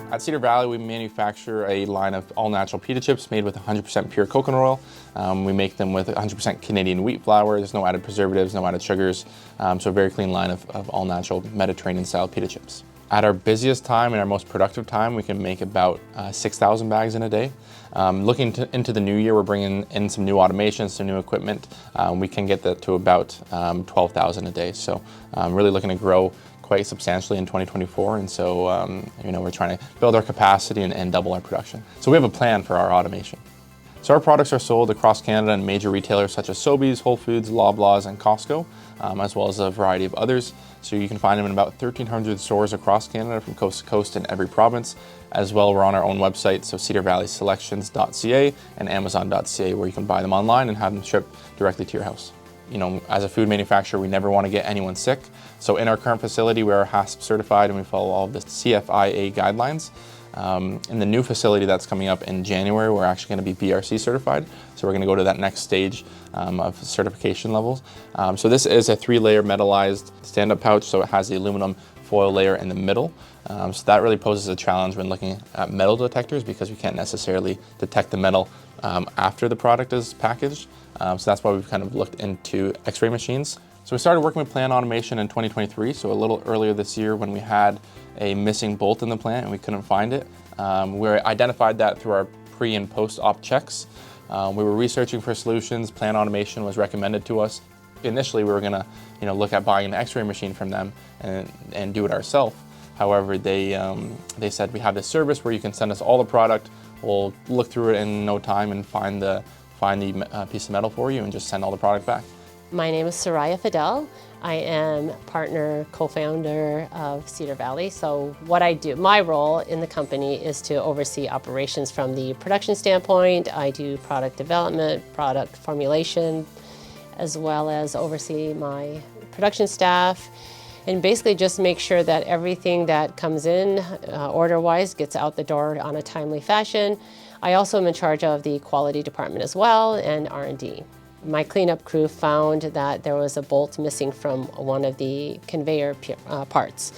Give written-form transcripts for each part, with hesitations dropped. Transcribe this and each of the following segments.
At Cedar Valley, we manufacture a line of all-natural pita chips made with 100% pure coconut oil. We make them with 100% Canadian wheat flour. There's no added preservatives, no added sugars, so a very clean line of all-natural Mediterranean-style pita chips. At our busiest time and our most productive time, we can make about 6,000 bags in a day. Looking into the new year, we're bringing in some new automation, some new equipment. We can get that to about 12,000 a day. So really looking to grow quite substantially in 2024, and so we're trying to build our capacity and double our production. So we have a plan for our automation. So our products are sold across Canada in major retailers such as Sobeys, Whole Foods, Loblaws, and Costco, as well as a variety of others. So you can find them in about 1,300 stores across Canada from coast to coast in every province. As well, we're on our own website, so cedarvalleyselections.ca and amazon.ca, where you can buy them online and have them shipped directly to your house. As a food manufacturer, we never want to get anyone sick. So in our current facility, we are HACCP certified and we follow all of the CFIA guidelines. In the new facility that's coming up in January, we're actually going to be BRC certified. So we're going to go to that next stage of certification levels. So this is a 3-layer metallized stand-up pouch, so it has the aluminum foil layer in the middle. So that really poses a challenge when looking at metal detectors, because we can't necessarily detect the metal after the product is packaged. So that's why we've kind of looked into X-ray machines. So we started working with plant automation in 2023, so a little earlier this year when we had a missing bolt in the plant and we couldn't find it. We identified that through our pre and post-op checks. We were researching for solutions. Plant automation was recommended to us. Initially, we were going to look at buying an X-ray machine from them and do it ourselves. However, they said, we have this service where you can send us all the product. We'll look through it in no time and find the piece of metal for you and just send all the product back. My name is Soraya Fidel. I am partner, co-founder of Cedar Valley. So what I do, my role in the company is to oversee operations from the production standpoint. I do product development, product formulation, as well as oversee my production staff, and basically just make sure that everything that comes in order-wise gets out the door on a timely fashion. I also am in charge of the quality department as well, and R&D. My cleanup crew found that there was a bolt missing from one of the conveyor parts.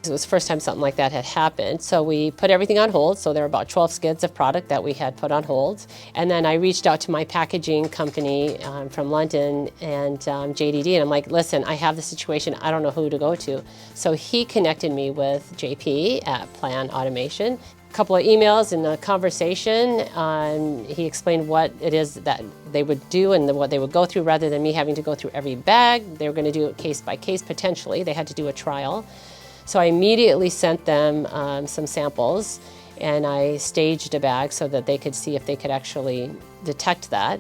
It was the first time something like that had happened. So we put everything on hold. So there were about 12 skids of product that we had put on hold. And then I reached out to my packaging company from London and JDD, and I'm like, listen, I have the situation. I don't know who to go to. So he connected me with JP at Plan Automation. Couple of emails and a conversation. He explained what it is that they would do and what they would go through, rather than me having to go through every bag. They were going to do it case by case, potentially. They had to do a trial. So I immediately sent them some samples, and I staged a bag so that they could see if they could actually detect that.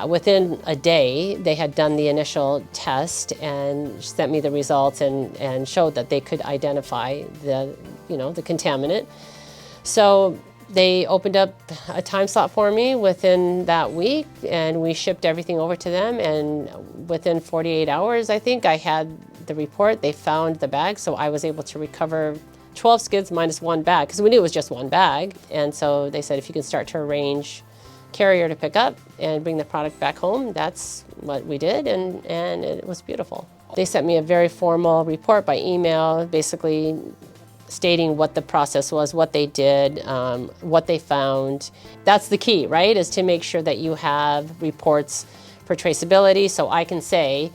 Within a day, they had done the initial test and sent me the results and showed that they could identify the contaminant. So they opened up a time slot for me within that week, and we shipped everything over to them. And within 48 hours, I think, I had the report. They found the bag, so I was able to recover 12 skids minus one bag, because we knew it was just one bag. And so they said, if you can start to arrange carrier to pick up and bring the product back home, that's what we did, and it was beautiful. They sent me a very formal report by email, basically stating what the process was, what they did, what they found. That's the key, right, is to make sure that you have reports for traceability, so I can say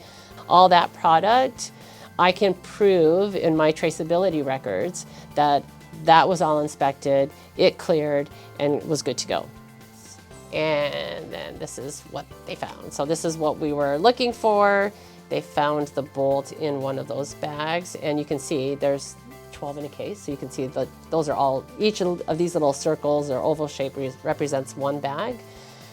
all that product, I can prove in my traceability records that that was all inspected, it cleared, and was good to go. And then this is what they found. So this is what we were looking for. They found the bolt in one of those bags, and you can see there's 12 in a case. So you can see that those are all, each of these little circles or oval shape represents one bag.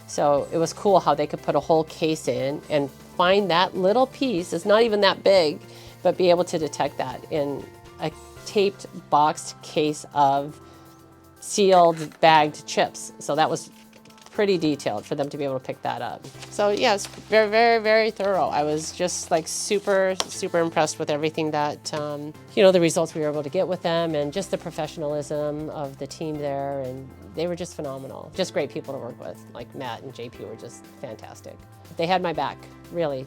So it was cool how they could put a whole case in and find that little piece. It's not even that big, but be able to detect that in a taped boxed case of sealed bagged chips. So that was pretty detailed for them to be able to pick that up. So yeah, it's very, very, very thorough. I was just like super, super impressed with everything that, the results we were able to get with them, and just the professionalism of the team there, and they were just phenomenal. Just great people to work with, like Matt and JP were just fantastic. They had my back, really.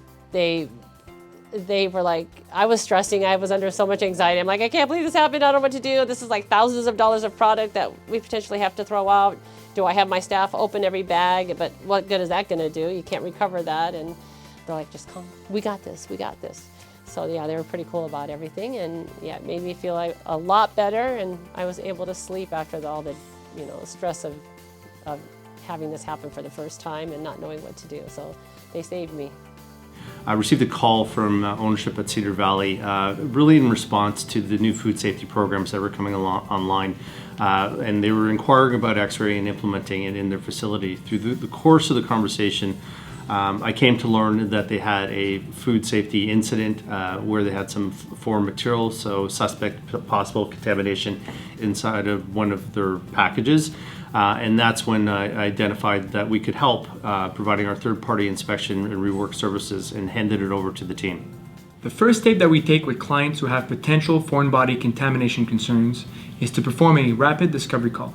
they were like, I was stressing, I was under so much anxiety. I'm like, I can't believe this happened, I don't know what to do. This is like thousands of dollars of product that we potentially have to throw out. Do I have my staff open every bag? But what good is that gonna do? You can't recover that. And they're like, just come, we got this, we got this. So yeah, they were pretty cool about everything, and yeah, it made me feel like a lot better, and I was able to sleep after all the, stress of having this happen for the first time and not knowing what to do. So they saved me. I received a call from ownership at Cedar Valley, really in response to the new food safety programs that were coming online. And they were inquiring about X-ray and implementing it in their facility. Through the course of the conversation, I came to learn that they had a food safety incident where they had some foreign material, so suspect possible contamination inside of one of their packages. And that's when I identified that we could help providing our third-party inspection and rework services, and handed it over to the team. The first step that we take with clients who have potential foreign body contamination concerns is to perform a rapid discovery call.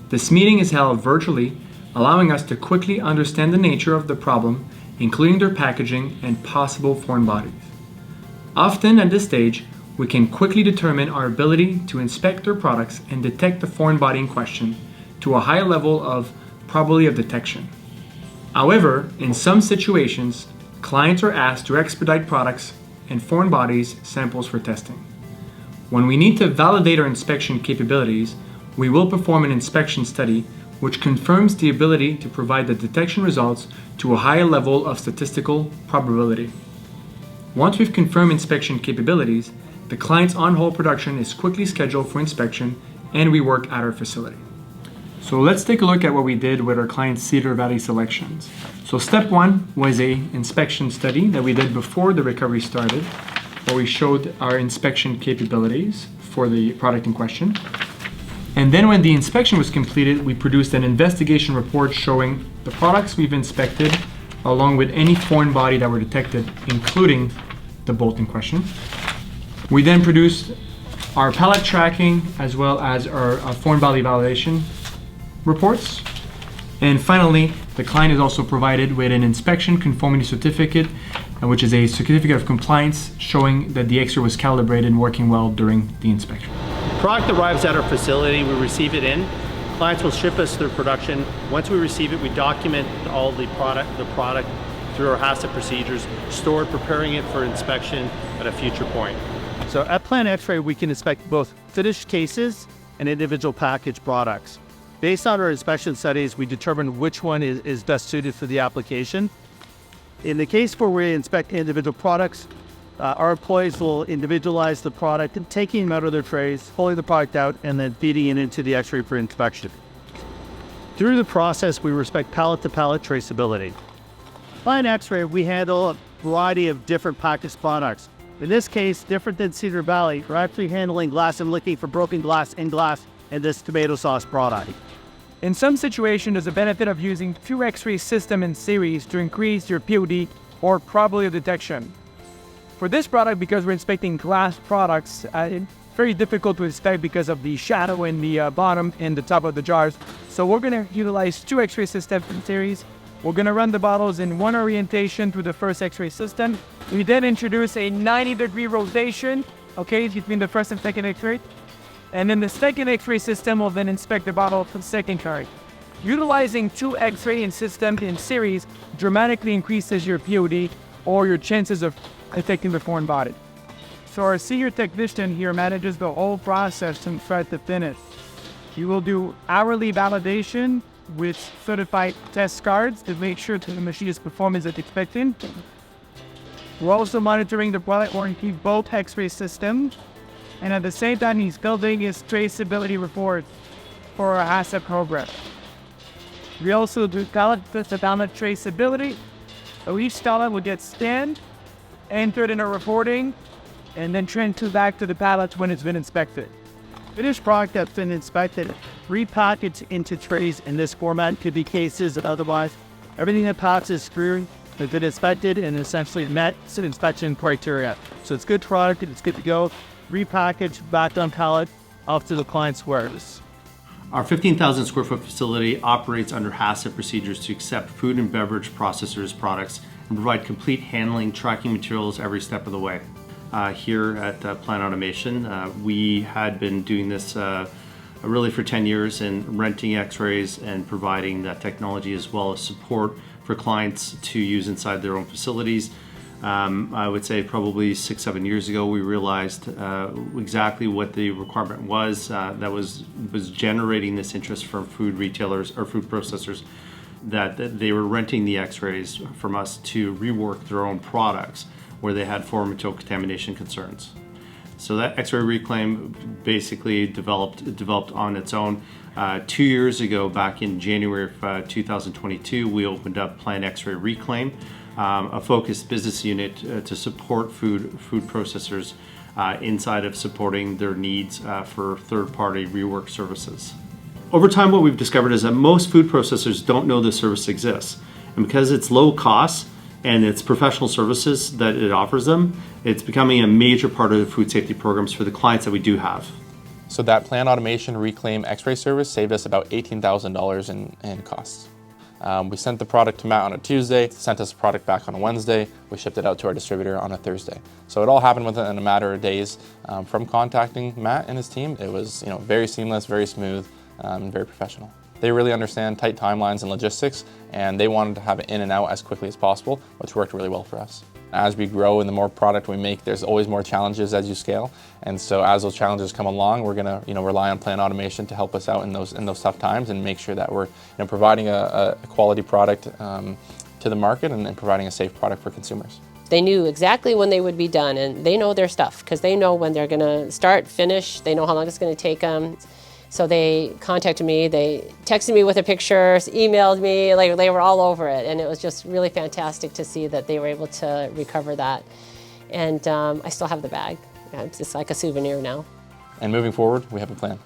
This meeting is held virtually, allowing us to quickly understand the nature of the problem, including their packaging and possible foreign bodies. Often at this stage, we can quickly determine our ability to inspect their products and detect the foreign body in question to a high level of probability of detection. However, in some situations, clients are asked to expedite products and foreign bodies samples for testing. When we need to validate our inspection capabilities, we will perform an inspection study which confirms the ability to provide the detection results to a higher level of statistical probability. Once we've confirmed inspection capabilities, the client's on-hold production is quickly scheduled for inspection and rework at our facility. So let's take a look at what we did with our client's Cedar Valley selections. So step one was a inspection study that we did before the recovery started, where we showed our inspection capabilities for the product in question. And then when the inspection was completed, we produced an investigation report showing the products we've inspected, along with any foreign body that were detected, including the bolt in question. We then produced our pallet tracking as well as our foreign body validation reports. And finally, the client is also provided with an inspection conformity certificate, which is a certificate of compliance showing that the X-ray was calibrated and working well during the inspection. Product arrives at our facility, we receive it in. Clients will ship us their production. Once we receive it, we document all the product through our HACCP procedures, store it, preparing it for inspection at a future point. So at Plant X-ray, we can inspect both finished cases and individual packaged products. Based on our inspection studies, we determine which one is best suited for the application. In the case where we inspect individual products, our employees will individualize the product and taking them out of their trays, pulling the product out, and then feeding it into the X-ray for inspection. Through the process, we respect pallet-to-pallet traceability. By an X-ray, we handle a variety of different packaged products. In this case, different than Cedar Valley, we're actually handling glass and licking for broken glass in this tomato sauce product. In some situations, there's a benefit of using two X-ray systems in series to increase your POD or probability of detection. For this product, because we're inspecting glass products, it's very difficult to inspect because of the shadow in the bottom and the top of the jars. So we're going to utilize two X-ray systems in series. We're going to run the bottles in one orientation through the first X-ray system. We then introduce a 90-degree rotation, between the first and second X-ray. And then the second X-ray system will then inspect the bottle for the second card. Utilizing two X-ray systems in series dramatically increases your POD or your chances of detecting the foreign body. So our senior technician here manages the whole process from start to finish. He will do hourly validation with certified test cards to make sure that the machine is performing as expected. We're also monitoring the product warranty both X-ray systems, and at the same time he's building his traceability report for our HACCP program. We also do pallet-to-pallet traceability. So each pallet will get scanned, entered in a reporting, and then transferred back to the pallet when it's been inspected. Finished product that's been inspected, repackaged into trays in this format, could be cases and otherwise. Everything that passes through has been inspected and essentially met some inspection criteria. So it's good product, it's good to go, repackaged, back on pallet, off to the client's warehouse. Our 15,000 square foot facility operates under HACCP procedures to accept food and beverage processors products and provide complete handling, tracking materials every step of the way. Here at Plant Automation, we had been doing this really for 10 years and renting x-rays and providing that technology as well as support for clients to use inside their own facilities. I would say probably 6-7 years ago we realized exactly what the requirement was that was generating this interest from food retailers or food processors, that they were renting the x-rays from us to rework their own products where they had foreign material contamination concerns. So that X-ray reclaim basically developed on its own. 2 years ago, back in January of 2022, we opened up Plant X-ray Reclaim, a focused business unit to support food processors inside of supporting their needs for third-party rework services. Over time, what we've discovered is that most food processors don't know this service exists, and because it's low cost and it's professional services that it offers them, it's becoming a major part of the food safety programs for the clients that we do have. So that Plant Automation Reclaim X-ray service saved us about $18,000 in costs. We sent the product to Matt on a Tuesday, sent us the product back on a Wednesday, we shipped it out to our distributor on a Thursday. So it all happened within a matter of days. From contacting Matt and his team, it was very seamless, very smooth, and very professional. They really understand tight timelines and logistics, and they wanted to have it in and out as quickly as possible, which worked really well for us. As we grow and the more product we make, there's always more challenges as you scale. And so as those challenges come along, we're gonna rely on Plant Automation to help us out in those tough times and make sure that we're providing a quality product to the market and providing a safe product for consumers. They knew exactly when they would be done, and they know their stuff because they know when they're gonna start, finish, they know how long it's gonna take them. So they contacted me, they texted me with their pictures, emailed me, like they were all over it. And it was just really fantastic to see that they were able to recover that. And I still have the bag. It's just like a souvenir now. And moving forward, we have a plan.